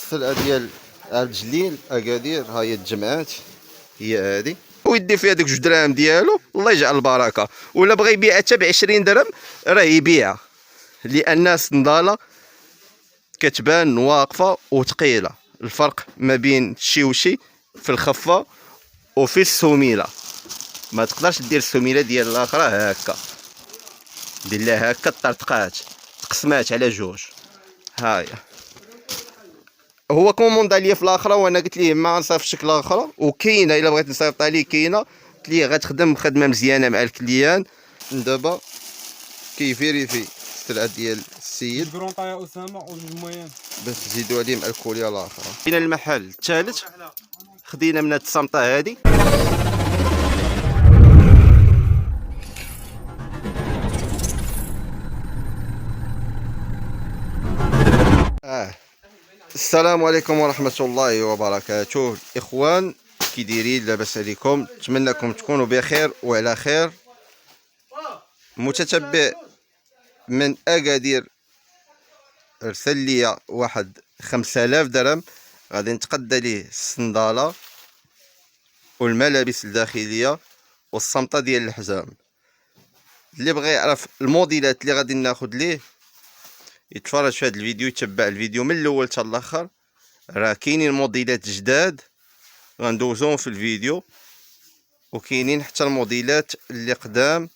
السلعه ديال الجليل اكادير ها هي تجمعات، هي هادي ويدي فيها ديك 2 دراهم ديالو، الله يجعل البركه. ولا بغى يبيعها حتى ب 20 درهم راه يبيعها، لان الصنداله كتبان واقفه وثقيله. الفرق ما بين شي وشي في الخفه وفي السميله، ما تقدرش دير السميله ديال الاخرى هكا، دير لها هكا طرطقات تقسمات على جوج. هاهي هو كوموندا ليا في الاخرى وانا قلت ليه ما نصيفطش الاخرى، وكاينه الا بغيت نصيفط عليه كاينه، قلت ليه غتخدم خدمه مزيانه مع الكليان. دابا كيفيريفي السلعه ديال السيد كرونطا يا اسامه وجوج موين باش تزيدوا عليه مع الكوليه الاخرى. جينا المحل الثالث، خدينا من هاد الصمطه هادي. السلام عليكم ورحمة الله وبركاته. الإخوان كي دايرين؟ لاباس عليكم؟ نتمنىكم تكونوا بخير وعلى خير. متتبع من أكادير ارسل لي واحد 5000 درهم، غادي نتقدى ليه الصندالة والملابس الداخلية والصمطة ديال الحزام. اللي بغى يعرف الموديلات اللي غادي ناخد ليه يتفرج في هذا الفيديو، يتبع الفيديو من الاول حتى الاخر. راه كاينين موديلات جداد غندوزوهم في الفيديو، وكاينين حتى الموديلات اللي قدام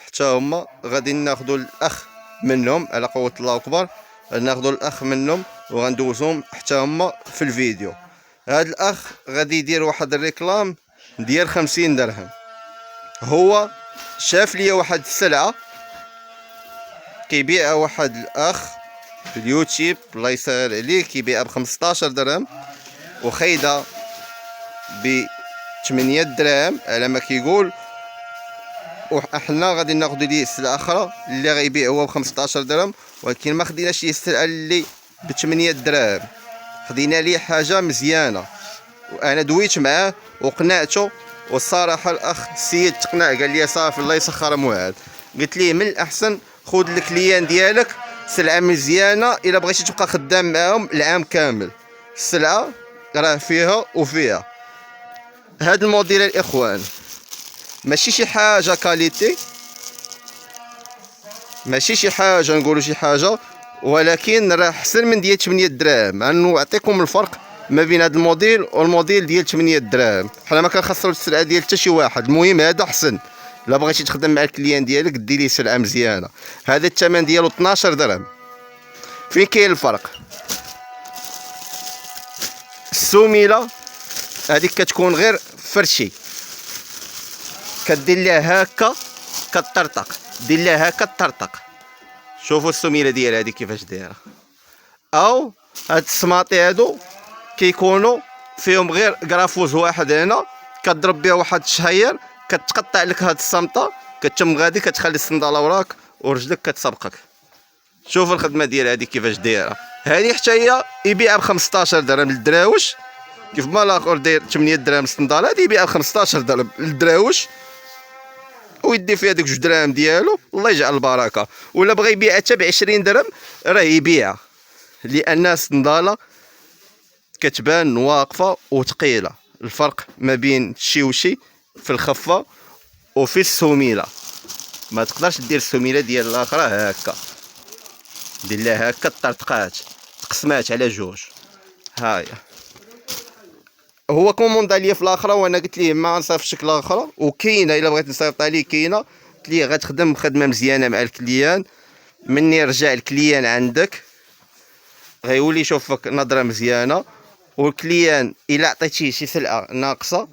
حتى هما غادي ناخذوا الاخ منهم على قوه الله اكبر. ناخذوا الاخ منهم وغندوزوهم حتى هما في الفيديو. هذا الاخ غادي يدير واحد الريكلام ديال 50 درهم. هو شاف لي واحد السلعه كيبيعها واحد الاخ في اليوتيوب، الله يسهل عليه، كيبيعها ب 15 درهم وخايده ب 8 دراهم على ما كيقول. وحنا غادي ناخذ ليه السلعه اخرى اللي غيبيع هو ب 15 درهم، ولكن ما خديناش ليه السلعه اللي ب 8 دراهم، خدينا ليه حاجه مزيانه. وانا دويت معاه وقنعته، والصراحه الاخ السيد تقنع، قال لي صافي الله يسخر موعد. قلت ليه من الاحسن خذ الكليان ديالك سلعه مزيانه الا بغيتي تبقى خدام معاهم العام كامل. السلعه راه فيها وفيها. هاد الموديل الاخوان ماشي شي حاجه كاليتي، ماشي شي حاجه نقولوا شي حاجه، ولكن راه احسن من ديال 8 دراهم. نعطيكم الفرق ما بين هذا الموديل والموديل ديال 8 دراهم. حنا ما كنخسروا السلعه ديال حتى شي واحد، المهم هذا احسن. لا بغيتي تخدم مع الكليان ديالك دي ليه سلعه مزيانه. هذا الثمن ديالو 12 درهم. فين كاين الفرق؟ السميله هذيك كتكون غير فرشي، كدير لها هكا كطرطق، دير لها هكا طرطق. شوفوا السميله ديال هذه كيفاش دايره. او هاد الصماطي هادو كيكونوا فيهم غير كرافوز واحد هنا، كضرب به واحد الشهير كتقطع لك هاد الصمطه، كتم غادي كتخلي الصنداله وراك ورجلك كتسبقك. شوف الخدمه ديال هذه كيفاش دايره. هذه حتى هي يبيعها ب 15 درهم للدراوش، كيف ما الاخر داير 8 دراهم الصنداله، هذه يبيعها ب 15 درهم للدراوش، ويدي فيها ديك 2 دراهم ديالو، الله يجعل البركه. ولا بغى يبيعها حتى ب 20 درهم راه يبيعها، لان الصنداله كتبان واقفه وثقيله. الفرق ما بين شي وشي في الخفه وفي السميله، ما تقدرش دير السميله ديال الاخرى هكا، دير لها هكا طرطقات تقسمات على جوج. هاهي هو كوموندا ليا في الاخرى وانا قلت ليه ما نصيفطش الاخرى، وكاينه الا بغيت نصيفط عليه كاينه، قلت ليه غتخدم خدمه مزيانه مع الكليان. مني رجع الكليان عندك غيولي يشوفك نظره مزيانه، والكليان الا عطيتيه شي سلعه ناقصه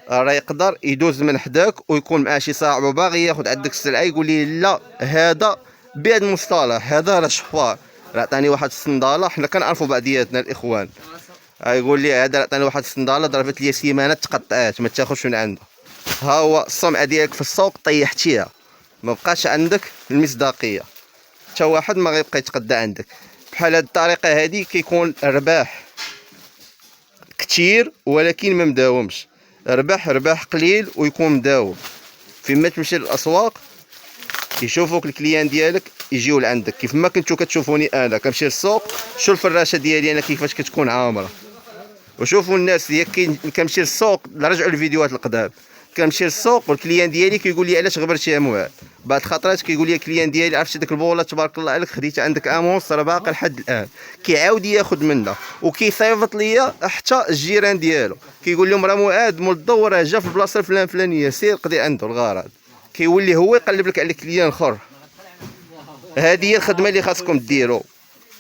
راه يقدر يدوز من حداك ويكون معاه شي صاحبو باغي ياخذ عندك السلعه، يقول لي لا هذا بهذا المصطلح هذا راه شفار، راه عطاني واحد الصنداله. حنا كنعرفوا بعضياتنا الاخوان، يقول لي هذا عطاني واحد الصنداله ضربت لي سيمانه تقطعات ما تاخذش من عنده. ها هو السمعه ديالك في السوق طيحتيها، ما بقاش عندك المصداقيه، حتى واحد ما غيبقى يتقدى عندك. بحال هاد الطريقه هذه كيكون رباح كتير ولكن ما مداومش، رباح قليل ويكون مداوم. فيما تمشي للاسواق يشوفوك الكليان ديالك يجيو لعندك. كيف ما كنتو كتشوفوني انا كنمشي للسوق، شوف الفراشه ديالي انا كيفاش كتكون عامره. وشوفوا الناس اللي كنمشي للسوق، رجعوا الفيديوهات القدام، كنمشي للسوق والكليان ديالي كيقول لي علاش غبرتي يا مواد. بعض الخطرات كيقول لي الكليان ديالي عرفتي ديك البوله تبارك الله عليك خديتها عندك امونس راه باقي لحد الان، كيعاود ياخذ منها وكيصيفط ليا حتى الجيران ديالو، كيقول لهم راه مواد مول الضو راه جا في البلاصه الفلانيه سير قضي عنده الغرض. كيولي هو يقلب لك على كليان اخر. هذه هي الخدمه اللي خاصكم ديروا،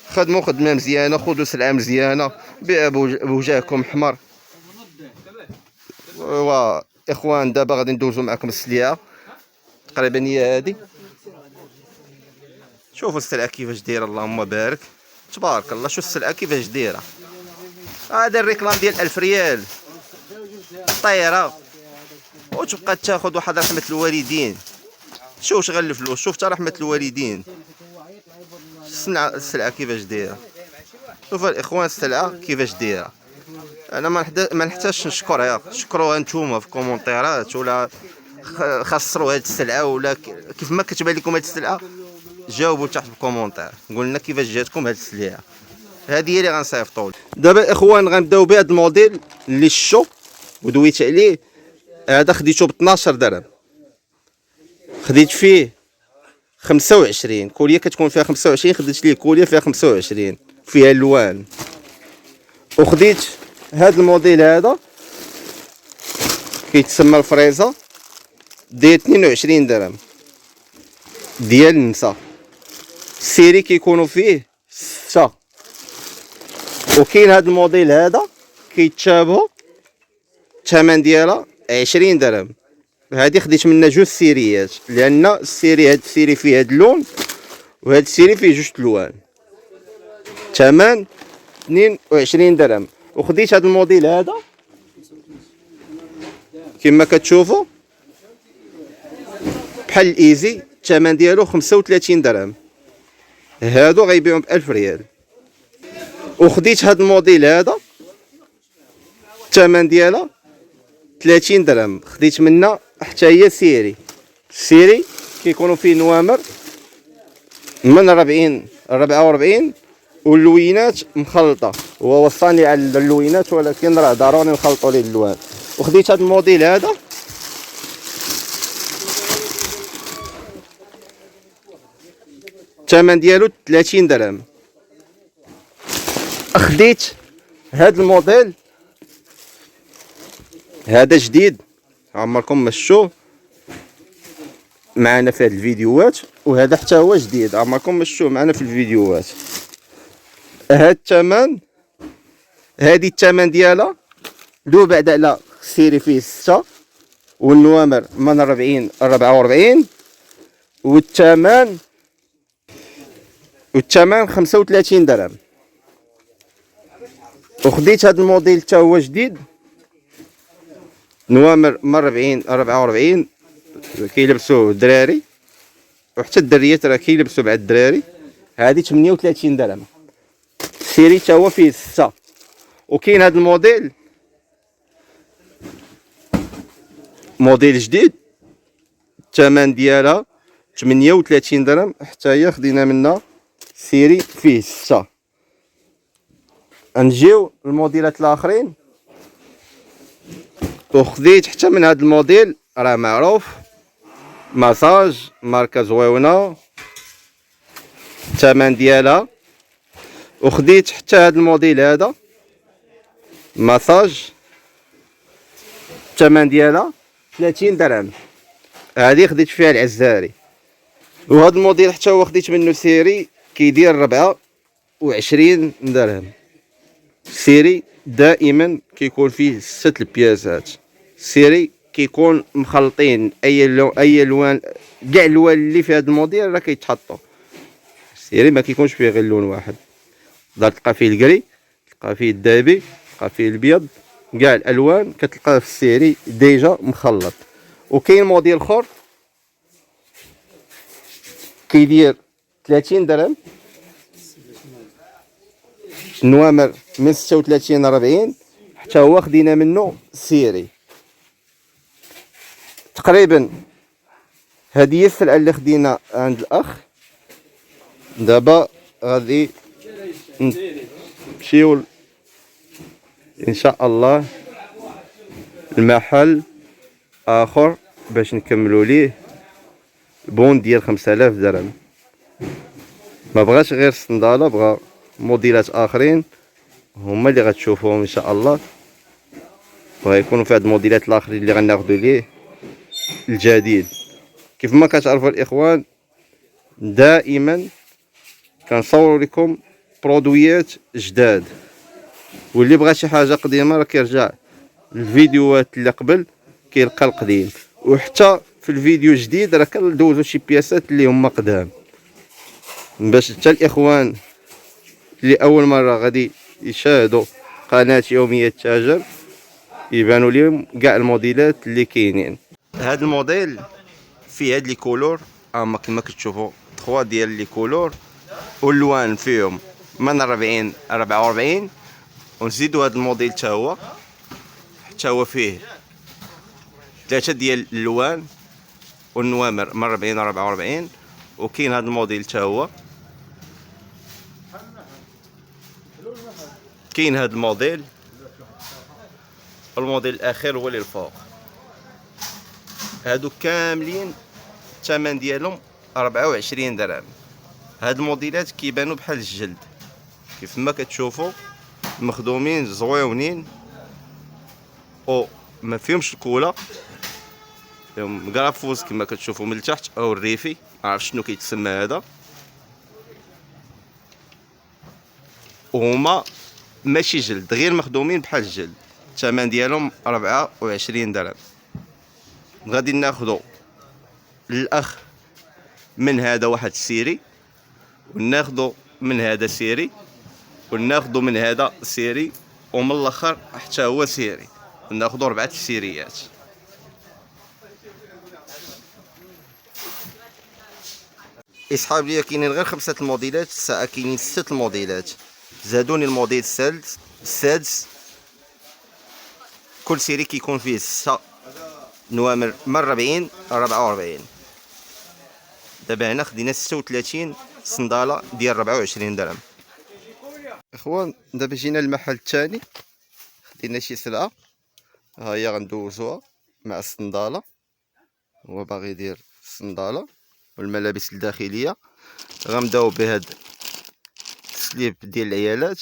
خدموا خدمه مزيانه، خذوا سلعه مزيانه بوجهكم احمر. و اخوان دابا غادي ندوزو معكم السلعه تقريبا هي هذه. شوفوا السلعه كيفاش دايره، اللهم بارك تبارك الله. شوف السلعه كيفاش دايره. هذا الريكلام ديال 1000 ريال طيره، وتبقى تاخذ واحد رحمه الوالدين. شوف شغل الفلوس، شوف حتى رحمه الوالدين. السلعه كيفاش دايره، شوف الاخوان السلعه كيفاش دايره. انا ما نحتاجش نشكرها، شكروها نتوما في الكومونتيرات، ولا خسروا هذه السلعه، ولا كيف ما كتبان لكم هذه السلعه جاوبوا تحت في الكومونتير، قلنا كيفاش جاتكم هذه السلعه. هذه هي اللي غنصيفطوا. دابا الاخوان غنبداو بهذا الموديل اللي شو ودويت عليه. هذا خديته ب 12 درهم، خديت فيه 25 كوليه، كتكون فيها 25، خديت ليه كوليه فيها 25 فيها الوان. وخديت هذا الموديل هذا كيتسمى الفريزه ديال 22 درهم ديال النساء. السيري كيكونوا فيه 6. وكاين هذا الموديل هذا كيتشابهوا، الثمن ديالها 20 درهم. هذه خديت منها جوج سيريات، لان السيري هذا السيري فيه هذا اللون، وهذا السيري فيه جوج الوان. ثمن 22 درهم. وخديت هذا الموديل هذا كما كتشوفوا بحال الايزي، الثمن ديالو 35 درهم. هادو غيبيعهم ب1000 ريال. وخديت هذا الموديل هذا الثمن ديالها 30 درهم، خديت منها حتى هي سيري. السيري كيكونوا فيه نوامر من 40 44 واللوينات مخلطه. هو وصاني على اللوينات ولكن راه ضروري نخلطوا ليه اللوان. وخديت هذا الموديل هذا الثمن ديالو 30 درهم. خديت هذا الموديل هذا جديد، عمركم ما شفتوه معنا في هذه الفيديوهات، وهذا حتى هو جديد عمركم ما شفتوه معنا في الفيديوهات. هذا الثمن، هذه الثمن ديالها دو بعد على السيري فيه 6 والنوامر من 40 44 والثمن 35 درهم. وخديت هذا الموديل حتى هو جديد، نوامر من 40 44 كيلبسوه الدراري وحتى الدريات راه كيلبسوا مع الدراري. هذه 38 درهم. السيري حتى هو فيه 6. وكاين هذا الموديل موديل جديد، الثمن ديالها 38 درهم، حتى هي خدينا منها سيري فيه 6. نجيو الموديلات الاخرين. وخديت حتى من هذا الموديل راه معروف، مساج ماركه زويونه الثمن ديالها. وخديت حتى هذا الموديل هذا مساج الثمن ديالها 30 درهم. هذه خديت فيها العزاري. وهذا الموديل حتى هو خديت منه سيري كيدير 24 درهم. سيري دائما كيكون فيه 6 البياسات. سيري كيكون مخلطين اي لون اي الوان، كاع الالوان اللي في هذا الموديل راه كيتحطوا. سيري ما كيكونش فيه غير لون واحد، تقدر تلقى فيه الكري، تلقى فيه الذهبي، تلقى فيه الابيض، كاع الالوان كتلقاه في السيري ديجا مخلط. وكاين موديل اخر كيدير 30 درهم، نوامر من 36 40 حتى هو خدينا منه سيري. تقريبا هذه هي السلعه اللي خدينا عند الاخ. دابا غادي نمشيو ان شاء الله المحل اخر باش نكملوا ليه بون ديال 5000 درهم. ما بغاش غير الصنداله، بغا موديلات اخرين هما اللي غتشوفوهم ان شاء الله، وغيكونوا في هاد الموديلات الاخرين اللي غناخدو ليه الجديد. كيف ما كتعرفوا الاخوان دائما كنصور لكم برودويات جداد، واللي بغى شي حاجه قديمه راه كيرجع الفيديوهات اللي قبل كيلقى القديم، وحتى في الفيديو الجديد راه كندوزو شي بياسات اللي هما قدام، باش حتى الاخوان اللي اول مره غادي يشاهدوا قناه يوميه التاجر يبانوا لهم كاع الموديلات اللي كاينين. هذا الموديل فيه هاد لي كولور اما كما كتشوفوا 3 ديال لي كولور، واللوان فيهم من 40 44، ونزيدوا هذا الموديل حتى هو فيه 3 ديال اللوان والنوامر من 40 44. وكاين هذا الموديل حتى هو، كاين هذا الموديل الاخير هو اللي الفوق. هادو كاملين الثمن ديالهم 24 درهم. هاد الموديلات كيبانوا بحال الجلد كيف ما كتشوفوا، مخدومين زويونين او ما فيهمش الكولا، فيهم كرافوز كما كتشوفوا من التحت او الريفي، ما عرفتش شنو كيتسمى هذا. وهما ماشي جلد، غير مخدومين بحال الجلد. الثمن ديالهم 24 درهم. غادي ناخذوا للاخ من هذا واحد السيري، وناخذوا من هذا سيري، وناخذوا من هذا سيري، ومن الاخر حتى هو سيري، ناخذوا 4 سيريات. اصحاب ليا كاينين غير 5 الموديلات، الساعه كاينين 6 الموديلات، زادوني الموديل السادس. كل سيري كيكون فيه 6 نوامر من 40 44. دابا هنا خدينا 36 صنداله ديال 24 درهم. اخوان دابا جينا للمحل الثاني، خدينا شي سلعه، ها هي غندوزوها مع الصنداله. هو باغي يدير الصنداله والملابس الداخليه. غنبداو بهاد السليب ديال العيالات،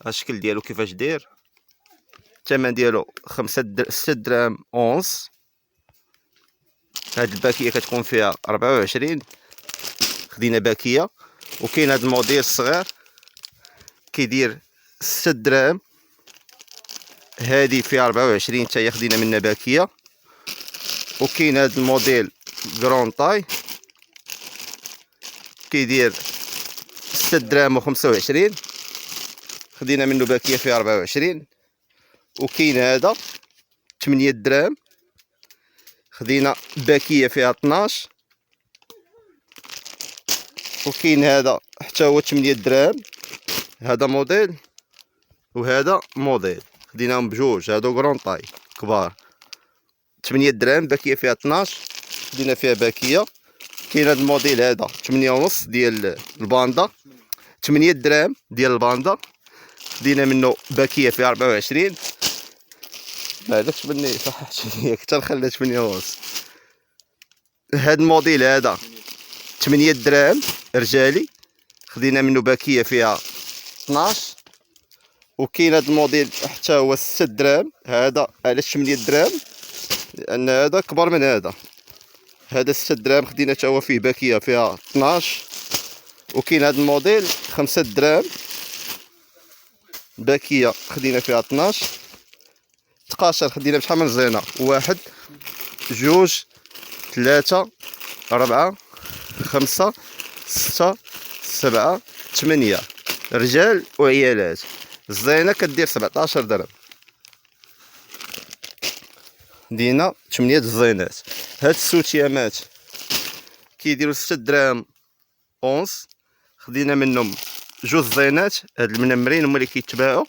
الشكل ديالو كيفاش داير. الثمن ديالو 6 دراهم اونص. هاد الباكيه كتكون فيها 24، خدينا باكيه. وكاين هاد الموديل الصغير كيدير 6 دراهم، هادي فيها 24 حتى هي خدينا منها باكيه. وكاين هاد الموديل كرون طاي كيدير 6 دراهم و25، خدينا منه باكيه فيها 24. وكاين هذا 8 دراهم، خدينا باكيه فيها 12. وكاين هذا حتى هو 8 دراهم، هذا موديل وهذا موديل، خديناهم بجوج. هادو كرون طاي كبار، 8 دراهم باكيه فيها 12، خدينا فيها باكيه. كاين هذا الموديل هذا 8 ونص ديال الباندا، 8 دراهم ديال الباندا، خدينا منه باكيه فيها 24. هذاك مني صححتني اكثر، خلات 8 ونص. هذا الموديل هذا 8 دراهم رجالي، خدينا منه باكيه فيها 12. وكاين هذا الموديل حتى هو 6 دراهم. هذا علاش 8 دراهم؟ لان هذا كبر من هذا. هذا 6 دراهم، خدينا حتى هو فيه باكيه فيها 12. وكاين هذا الموديل 5 دراهم، باكيه خدينا فيها 12. تقاشر خدينا بشحال من زينه، 1 2 3 4 5 6 7 8 رجال وعيالات. الزينه كدير 17 درهم، دينا 8 الزينات. هاد السوتيامات كيديروا 6 دراهم اونص، خدينا منهم 2 زينات. هاد المنمرين هما اللي كيتباعوا،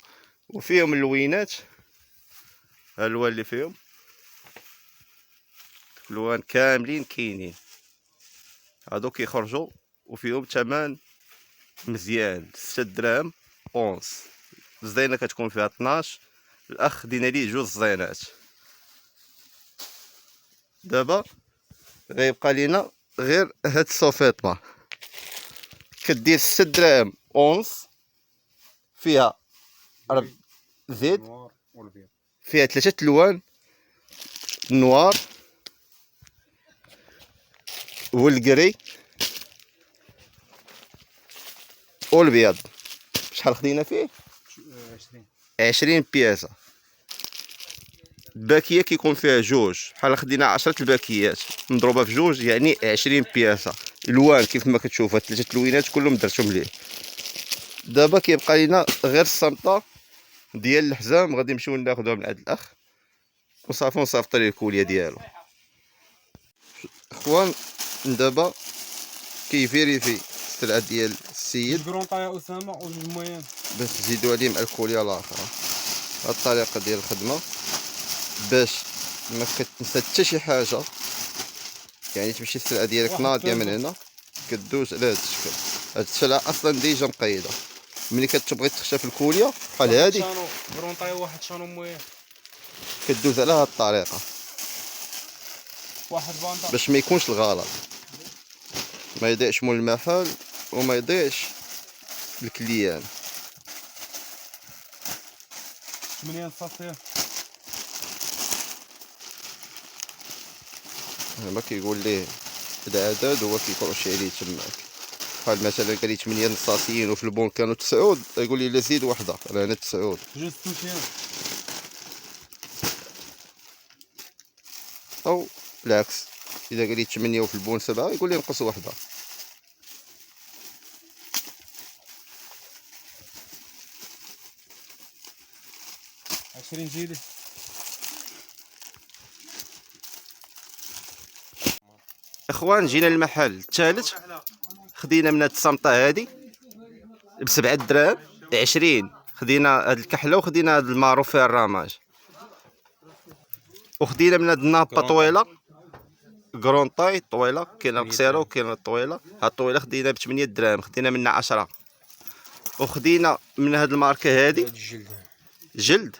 وفيهم اللوينات. ها الالوان اللي فيهم، الالوان كاملين كاينين، هادو كيخرجوا وفيهم ثمن مزيان 6 دراهم اونص. الزينه كتكون فيها 12. الاخ دينا ليه جوج زينات. دابا غيبقى لينا غير هاد السوفيطمه، كدير 6 دراهم اونص، فيها زيت، نوار والبيض. فيها 3 الوان، النوار والكري والبيض. شحال خدينا فيه؟ 20. 20 بياسة. الباكية كيكون فيها جوج، بحال خدينا 10 الباكيات مضروبة في جوج، يعني 20 بياسة. الوان كيف ما كتشوف هاد 3 تلوينات كلهم درتهم ليه. دابا كيبقى لينا غير الصمطة ديال الحزام، غادي نمشيو ناخدوها من عند الاخ وصافي ونصيفطو ليه الكولية ديالو. اخوان دابا كيفيريفي السلعة ديال السيد جوج كرونطا يا اسامه وجوج موين. باش تزيدو عليه مع الكولية الاخرى. هاد الطريقة ديال الخدمة باش ما كتنسى حتى شي حاجة، يعني تمشي السلعة ديالك واحد ناضية من ثالثة. هنا كدوز على هاد الشكل. هاد السلعة اصلا ديجا مقيدة، ملي كتبغي تخشى في الكولية بحال هادي شانو كرونطا واحد شانو موين. كدوز على هاد الطريقة واحد باندا. باش ما يكونش الغلط، ما يضيعش مول المحل وما يضيعش الكليان. 8 صافي. ما كيقول ليه العدد هو كيكروشي عليه تماك. بحال مثلا قال لي 8 نصاصيين وفي البون كانوا 9، يقول لي لا زيد وحده راه انا 9. جوج توشيان. او العكس، اذا قال لي 8 وفي البون 7 يقول لي نقص وحده. 20 جيلي. اخوان جينا المحل الثالث، خدينا من هاد الصمطه هادي ب7 دراهم 20. خدينا هاد الكحله وخدينا هاد المارو فيها الرماج، وخدينا من هاد النابه طويله كرونطاي طويله، كاينه القصيره وكاينه الطويله. هاد الطويله خدينا ب 8 دراهم، خدينا منها 10. وخدينا من هاد الماركه هادي هاد الجلد. جلد،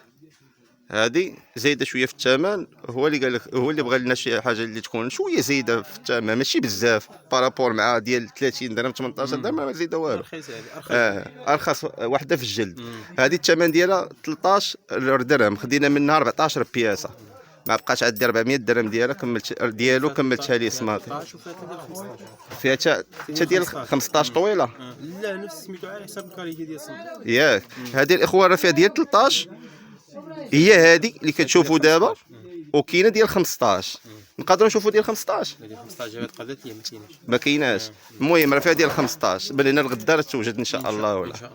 هادي زايده شويه في الثمن. هو اللي قال لك، هو اللي بغى لنا شي حاجه اللي تكون شويه زايده في الثمن، ماشي بزاف بارابور مع ديال 30 درهم 18 درهم ما زايده والو. رخيصه هادي ارخص وحده في الجلد. هذه الثمن ديالها 13 درهم، خدينا منها 14 بياسه. ما بقاش عندي 400 درهم ديالها، كملت ديالو كملتها ليه سماطي. 15 وفيها 15. فيها حتى ديال 15 طويله لا نفس سميتو على حساب الكاليتي ديال الصمت. ياك. هذه الاخوان راه فيها ديال 13، هي هذه اللي كتشوفوا دابا، وكاينه ديال 15. نقدروا نشوفوا ديال 15 ديال 15 غير قضات لي ما كايناش. ما كايناش. المهم راه فيها ديال 15، بان لنا الغدا راه توجد ان شاء الله. ولا